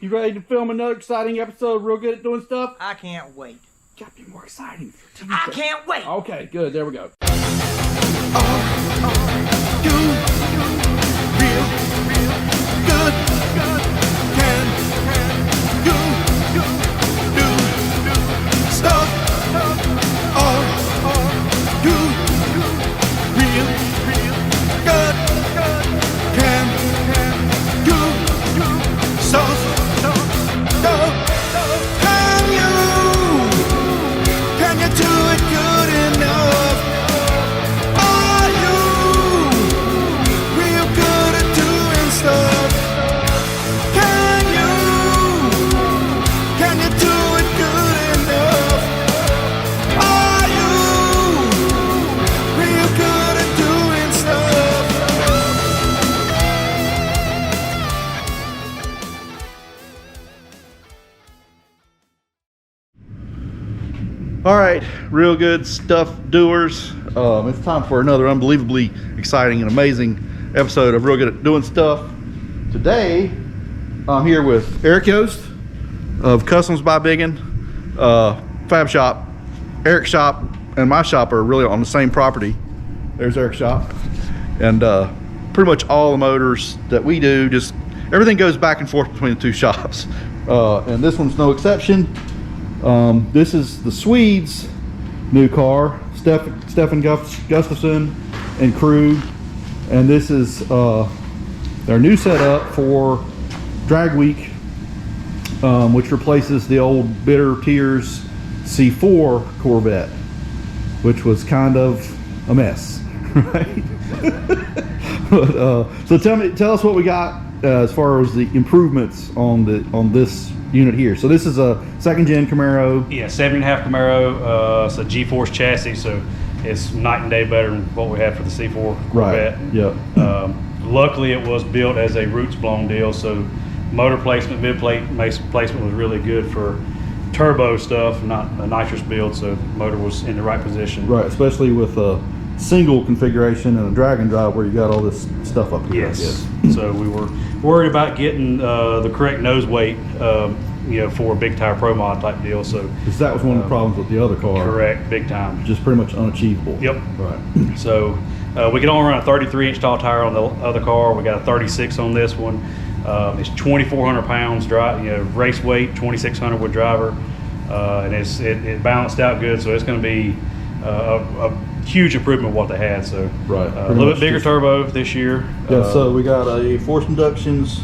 You ready to film another exciting episode of Real Good at Doing Stuff? I can't wait. Gotta be more exciting for Tuesday. I can't wait. Okay, good. There we go. All right, real good stuff doers. It's time for another unbelievably exciting and amazing episode of Real Good at Doing Stuff. Today, I'm here with Eric Yost of Customs by Bigun, Fab Shop. Eric's shop and my shop are really on the same property. There's Eric's shop. And pretty much all the motors that we do, just everything goes back and forth between the two shops. And this one's no exception. This is the Swedes' new car, Stefan Gustafsson and crew, and this is their new setup for Drag Week, which replaces the old Bitter Tears C4 Corvette, which was kind of a mess, right? But, so tell us what we got as far as the improvements on this unit here. So this is a second gen Camaro. Yeah, 7.5 Camaro. It's a G-Force chassis, so it's night and day better than what we had for the C4 Corvette. Right. Yep. Luckily, it was built as a roots blown deal, so motor placement, mid plate placement was really good for turbo stuff, not a nitrous build. So the motor was in the right position. Right, especially with a single configuration and a drag and drive where you got all this stuff up here. Yes. So we were worried about getting the correct nose weight, for a big tire Pro Mod type deal. So because that was one of the problems with the other car. Correct, big time. Just pretty much unachievable. Yep. Right. So we can only run a 33-inch tall tire on the other car. We got a 36 on this one. It's 2,400 pounds race weight, 2,600 with driver, and it balanced out good. So it's going to be a huge improvement of what they had. So right, a little bit bigger turbo this year. Yeah. So we got a Forced Inductions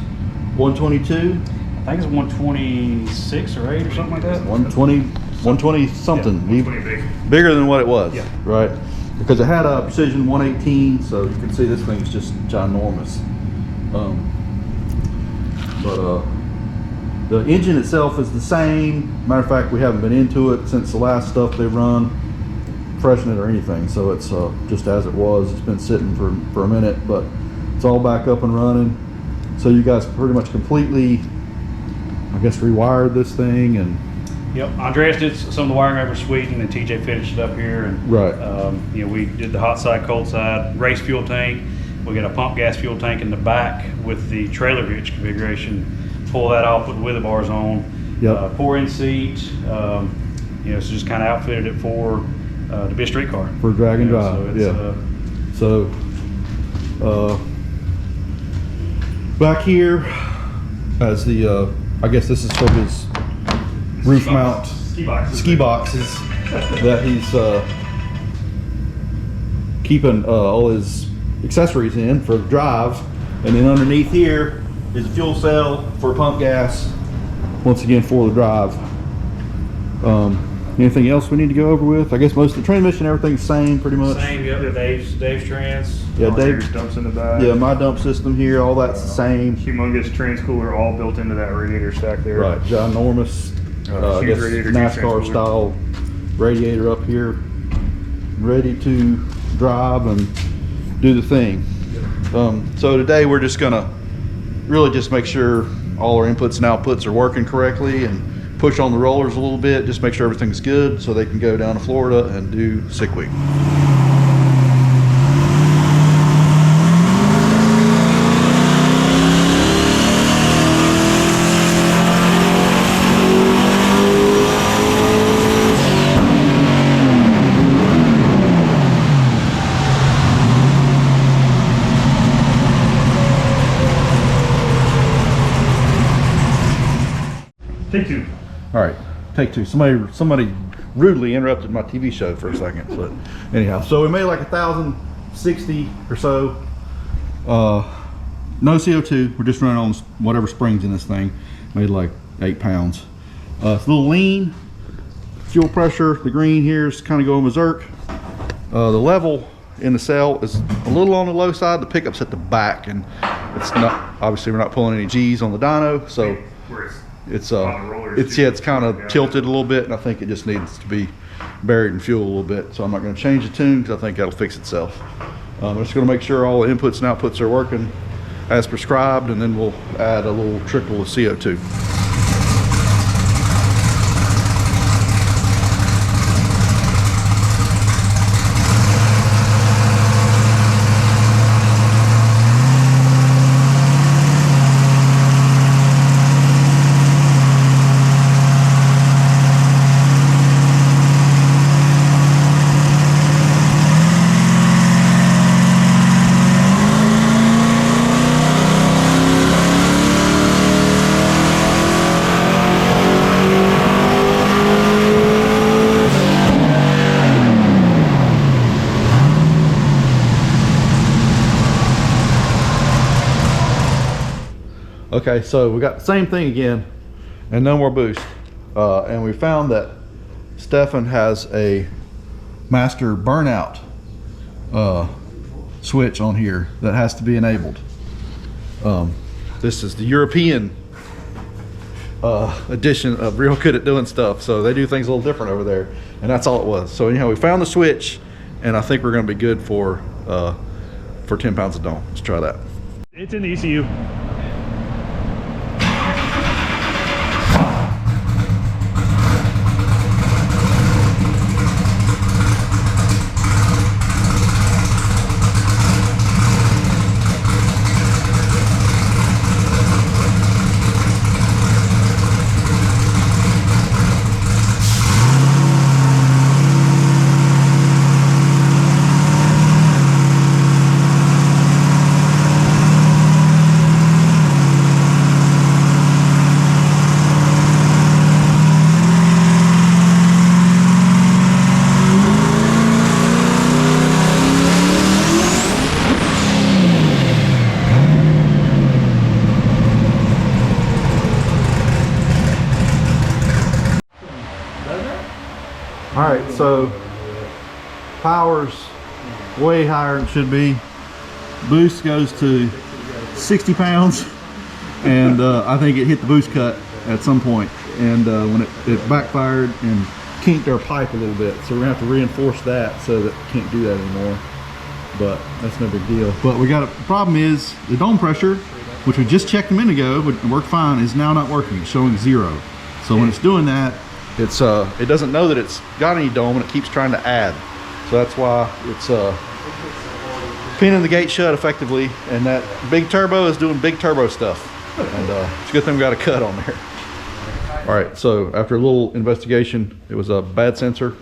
122. I think it's 126 or 8 or something like that. 120 something. Yeah, 120 bigger than what it was. Yeah. Right. Because it had a precision 118, so you can see this thing's just ginormous. But the engine itself is the same. Matter of fact, we haven't been into it since the last stuff they run, freshen it or anything. So it's just as it was. It's been sitting for a minute, but it's all back up and running. So you guys pretty much completely, I guess, rewired this thing. And yep, Andreas did some of the wiring over in Sweden, and TJ finished it up here. And right, we did the hot side, cold side, race fuel tank. We got a pump gas fuel tank in the back with the trailer hitch configuration. Pull that off, put the wheelie bars on. Yep. Pour in seat. So just kind of outfitted it for to be a street car for drag and drive. So back here as the I guess this is for his roof mount ski boxes that he's keeping all his accessories in for drive, and then underneath here is a fuel cell for pump gas, once again for the drive. Anything else we need to go over with? I guess most of the transmission, everything's same pretty much. Same, yep. Dave's trans. Yeah, Dave's dumps in the back. Yeah, my dump system here, all that's the same. Humongous transcooler all built into that radiator stack there. Right, ginormous, I guess radiator, NASCAR style radiator up here, ready to drive and do the thing. So today we're just gonna really just make sure all our inputs and outputs are working correctly, and push on the rollers a little bit, just make sure everything's good so they can go down to Florida and do Sick Week. Take two. All right, take two. Somebody rudely interrupted my TV show for a second, but anyhow, so we made like 1,060 or so. No CO2. We're just running on whatever springs in this thing. Made like 8 pounds. It's a little lean. Fuel pressure, the green here is kind of going berserk. The level in the cell is a little on the low side. The pickup's at the back, and it's not, obviously we're not pulling any G's on the dyno, so it's kind of tilted a little bit, and I think it just needs to be buried in fuel a little bit. So I'm not going to change the tune because I think that'll fix itself. I'm just going to make sure all the inputs and outputs are working as prescribed, and then we'll add a little trickle of CO2. Okay, so we got the same thing again and no more boost. And we found that Stefan has a master burnout switch on here that has to be enabled. This is the European edition of Real Good at Doing Stuff, so they do things a little different over there, and that's all it was. So anyhow, we found the switch, and I think we're going to be good for 10 pounds of dome. Let's try that. It's in the ECU. All right, so power's way higher than it should be. Boost goes to 60 pounds, and I think it hit the boost cut at some point, and when it backfired and kinked our pipe a little bit, so we're gonna have to reinforce that so that we can't do that anymore. But that's no big deal. But we got the problem is the dome pressure, which we just checked a minute ago, but worked fine, is now not working. It's showing 0. So when it's doing that, it doesn't know that it's got any dome, and it keeps trying to add. So that's why it's pinning the gate shut effectively, and that big turbo is doing big turbo stuff. And it's a good thing we got a cut on there. All right, so after a little investigation, it was a bad sensor,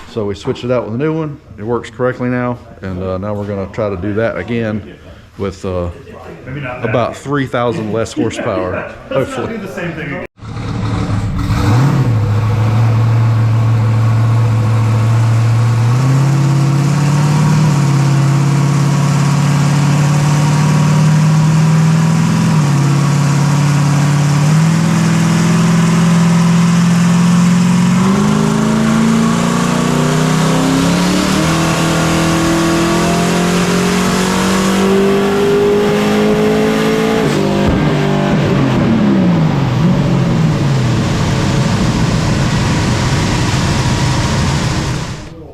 so we switched it out with a new one. It works correctly now, and now we're going to try to do that again with about 3,000 less horsepower, hopefully. The same thing again.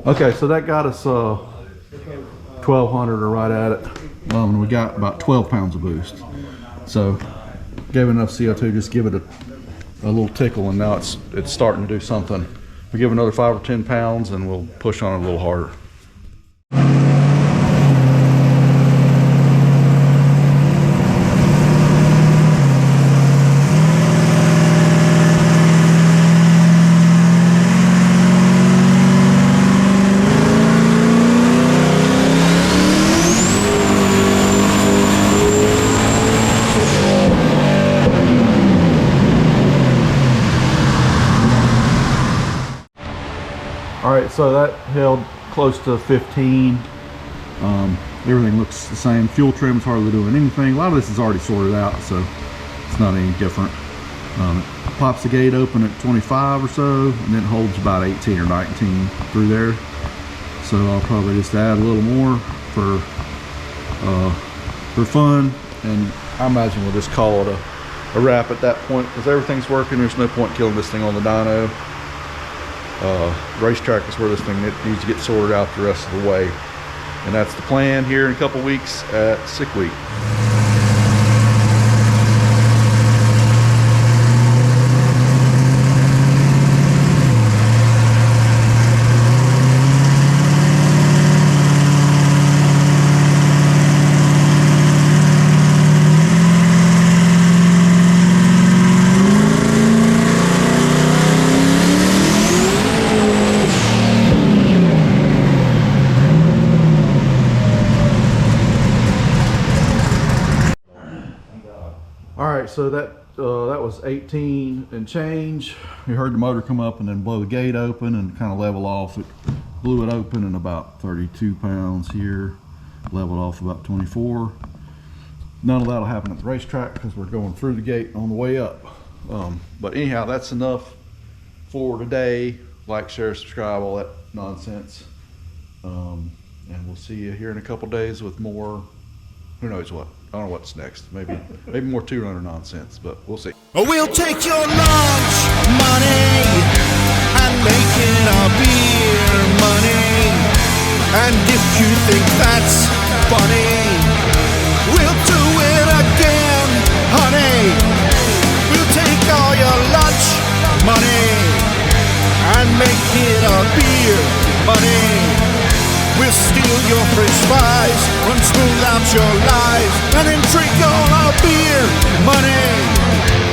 Okay, so that got us 1,200 or right at it. And we got about 12 pounds of boost. So gave enough CO2, just give it a little tickle, and now it's starting to do something. We give another 5 or 10 pounds and we'll push on it a little harder. so that held close to 15. Everything looks the same. Fuel trim's hardly doing anything. A lot of this is already sorted out, so it's not any different. It pops the gate open at 25 or so, and then holds about 18 or 19 through there. So I'll probably just add a little more for fun, and I imagine we'll just call it a wrap at that point, because everything's working. There's no point killing this thing on the dyno. Racetrack is where this thing needs to get sorted out the rest of the way, and that's the plan here in a couple weeks at Sick Week. So that was 18 and change. You heard the motor come up and then blow the gate open and kind of level off. It blew it open in about 32 pounds here, leveled off about 24. None of that'll happen at the racetrack because we're going through the gate on the way up. But anyhow, that's enough for today. Like, share, subscribe, all that nonsense. And we'll see you here in a couple days with more, who knows what. I don't know what's next. Maybe more 2-runner nonsense, but we'll see. We'll take your lunch money and make it our beer money. And if you think that's funny, we'll do it again, honey. We'll take all your lunch money and make it our beer money. We'll steal your french fries, run smooth out your lives, and then drink all our beer money.